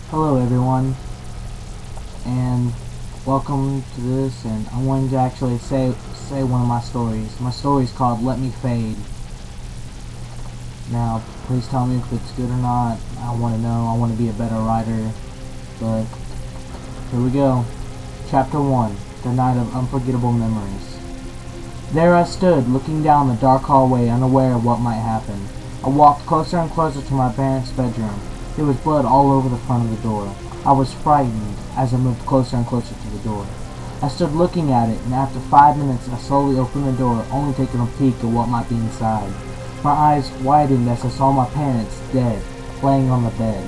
Hello everyone, and welcome to this, and I'm going to actually say one of my stories. My story is called Let Me Fade. Now, please tell me if it's good or not. I want to know. I want to be a better writer. But, here we go. Chapter 1, The Night of Unforgettable Memories. There I stood, looking down the dark hallway, unaware of what might happen. I walked closer and closer to my parents' bedroom. There was blood all over the front of the door. I was frightened as I moved closer and closer to the door. I stood looking at it, and after 5 minutes I slowly opened the door, only taking a peek at what might be inside. My eyes widened as I saw my parents dead, laying on the bed.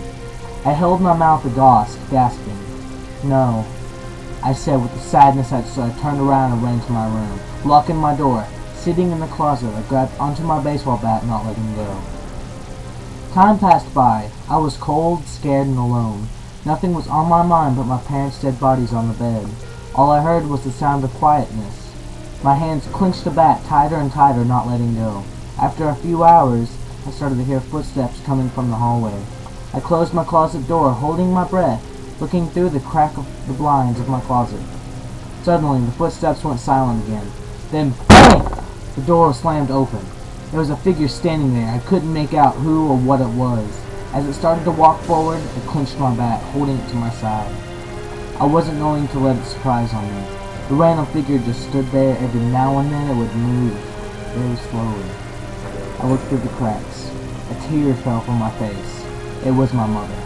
I held my mouth aghast, gasping. "No," I said with a sadness as I turned around and ran to my room. Locking my door, sitting in the closet, I grabbed onto my baseball bat, not letting go. Time passed by. I was cold, scared, and alone. Nothing was on my mind but my parents' dead bodies on the bed. All I heard was the sound of quietness. My hands clenched the bat tighter and tighter, not letting go. After a few hours, I started to hear footsteps coming from the hallway. I closed my closet door, holding my breath, looking through the crack of the blinds of my closet. Suddenly, the footsteps went silent again. Then, bang! The door slammed open. There was a figure standing there. I couldn't make out who or what it was. As it started to walk forward, I clenched my bat, holding it to my side. I wasn't going to let it surprise on me. The random figure just stood there. Every now and then it would move, very slowly. I looked through the cracks. A tear fell from my face. It was my mother.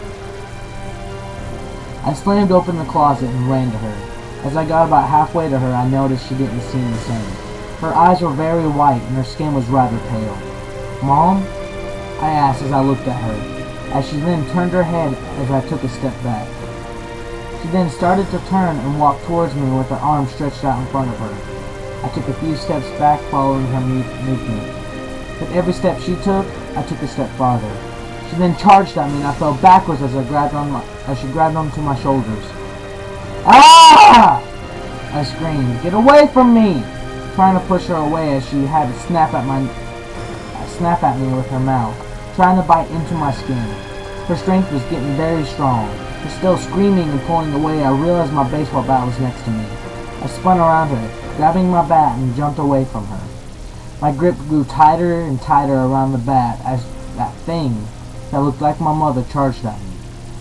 I slammed open the closet and ran to her. As I got about halfway to her, I noticed she didn't seem the same. Her eyes were very white, and her skin was rather pale. "Mom?" I asked as I looked at her, as she then turned her head as I took a step back. She then started to turn and walk towards me with her arms stretched out in front of her. I took a few steps back following her movement. With every step she took, I took a step farther. She then charged at me, and I fell backwards as she grabbed onto my shoulders. "Ah!" I screamed. "Get away from me!" Trying to push her away as she had to snap at me with her mouth, trying to bite into my skin. Her strength was getting very strong. But still screaming and pulling away, I realized my baseball bat was next to me. I spun around her, grabbing my bat, and jumped away from her. My grip grew tighter and tighter around the bat as that thing that looked like my mother charged at me.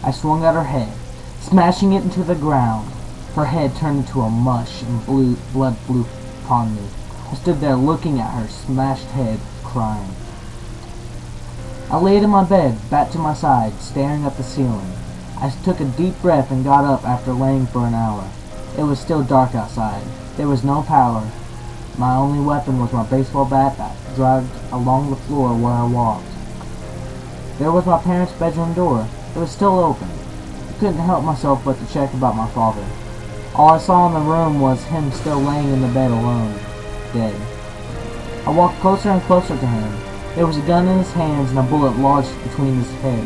I swung at her head, smashing it into the ground. Her head turned into a mush and blood flew upon me. I stood there looking at her smashed head, crying. I laid in my bed, back to my side, staring at the ceiling. I took a deep breath and got up after laying for an hour. It was still dark outside. There was no power. My only weapon was my baseball bat that dragged along the floor where I walked. There was my parents' bedroom door. It was still open. I couldn't help myself but to check about my father. All I saw in the room was him still laying in the bed alone, dead. I walked closer and closer to him. There was a gun in his hands and a bullet lodged between his head.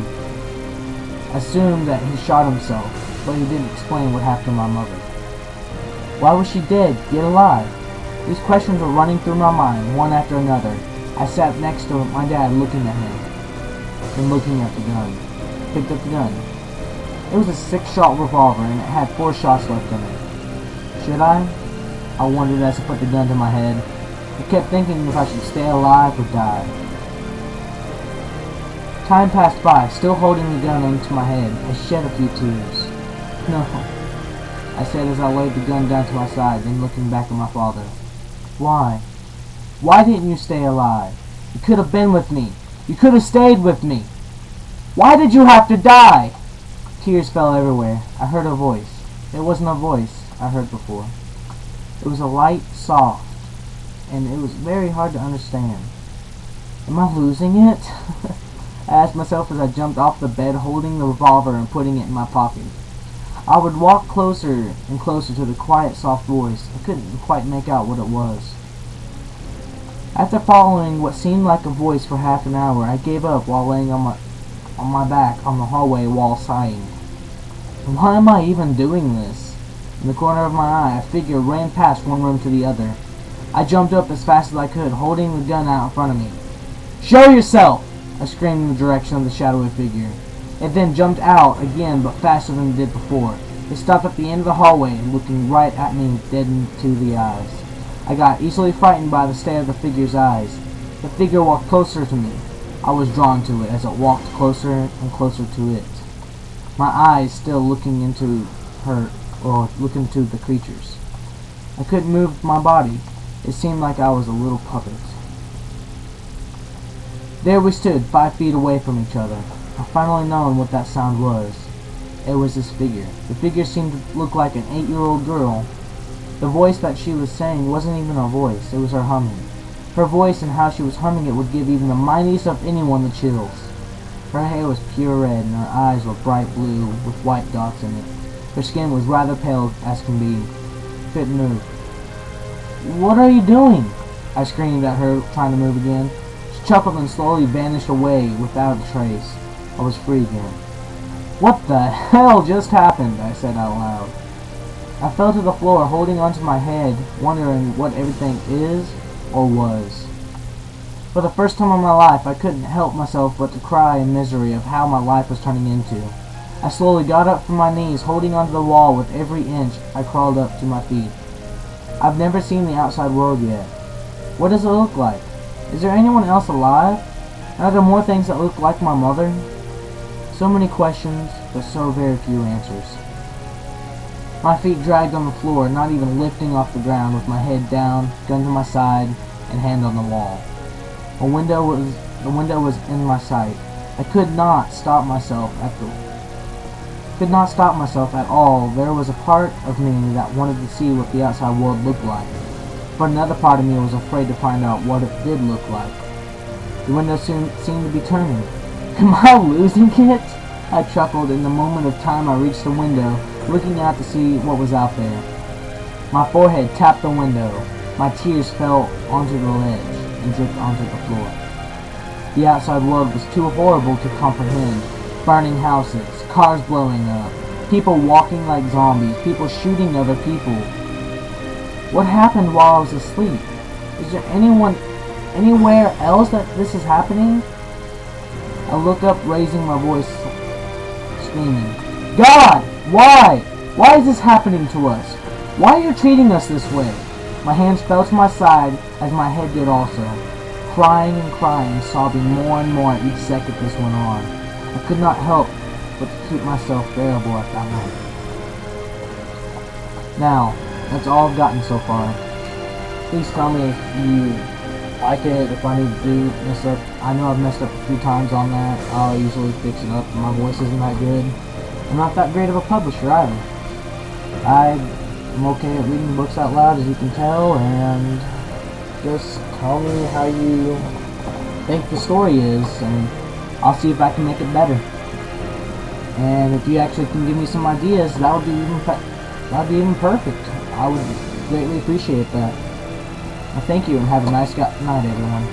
I assumed that he shot himself, but he didn't explain what happened to my mother. Why was she dead, yet alive? These questions were running through my mind, one after another. I sat next to my dad looking at him, then looking at the gun. Picked up the gun. It was a 6-shot revolver, and it had 4 shots left in it. Should I? I wondered as I put the gun to my head. I kept thinking if I should stay alive or die. Time passed by, still holding the gun onto my head. I shed a few tears. "No," I said as I laid the gun down to my side, then looking back at my father. "Why? Why didn't you stay alive? You could have been with me. You could have stayed with me. Why did you have to die?" Tears fell everywhere. I heard a voice. It wasn't a voice I heard before. It was a light, soft, and it was very hard to understand. Am I losing it? I asked myself as I jumped off the bed, holding the revolver and putting it in my pocket. I would walk closer and closer to the quiet, soft voice. I couldn't quite make out what it was. After following what seemed like a voice for half an hour, I gave up while laying on my back on the hallway wall, sighing. Why am I even doing this? In the corner of my eye, a figure ran past one room to the other. I jumped up as fast as I could, holding the gun out in front of me. "Show yourself!" I screamed in the direction of the shadowy figure. It then jumped out again, but faster than it did before. It stopped at the end of the hallway, looking right at me dead into the eyes. I got easily frightened by the stare of the figure's eyes. The figure walked closer to me. I was drawn to it as it walked closer and closer to it. My eyes still looking into the creatures. I couldn't move my body. It seemed like I was a little puppet. There we stood, 5 feet away from each other. I finally known what that sound was. It was this figure. The figure seemed to look like an 8-year-old girl. The voice that she was saying wasn't even her voice, it was her humming. Her voice and how she was humming it would give even the mightiest of anyone the chills. Her hair was pure red and her eyes were bright blue with white dots in it. Her skin was rather pale as can be. Couldn't move. "What are you doing?" I screamed at her, trying to move again. She chuckled and slowly vanished away without a trace. I was free again. "What the hell just happened?" I said out loud. I fell to the floor, holding onto my head, wondering what everything is or was. For the first time in my life, I couldn't help myself but to cry in misery of how my life was turning into. I slowly got up from my knees, holding onto the wall with every inch I crawled up to my feet. I've never seen the outside world yet. What does it look like? Is there anyone else alive? Are there more things that look like my mother? So many questions, but so very few answers. My feet dragged on the floor, not even lifting off the ground, with my head down, gun to my side, and hand on the wall. The window was in my sight. I could not stop myself at all. There was a part of me that wanted to see what the outside world looked like, but another part of me was afraid to find out what it did look like. The window seemed to be turning. Am I losing it? I chuckled. In the moment of time I reached the window, looking out to see what was out there. My forehead tapped the window. My tears fell onto the ledge and dripped onto the floor. The outside world was too horrible to comprehend. Burning houses, cars blowing up, people walking like zombies, people shooting other people. What happened while I was asleep? Is there anyone anywhere else that this is happening? I look up, raising my voice, screaming, "God! Why? Why is this happening to us? Why are you treating us this way?" My hands fell to my side as my head did also. Crying and crying, sobbing more and more each second this went on. I could not help but to keep myself bearable at that moment. Now, that's all I've gotten so far. Please tell me if you like it, if I need to mess up. I know I've messed up a few times on that. I'll usually fix it up. My voice isn't that good. I'm not that great of a publisher either. I'm okay at reading books out loud, as you can tell, and just tell me how you think the story is, and I'll see if I can make it better. And if you actually can give me some ideas, that would be even perfect. I would greatly appreciate that. Well, thank you, and have a nice night, everyone.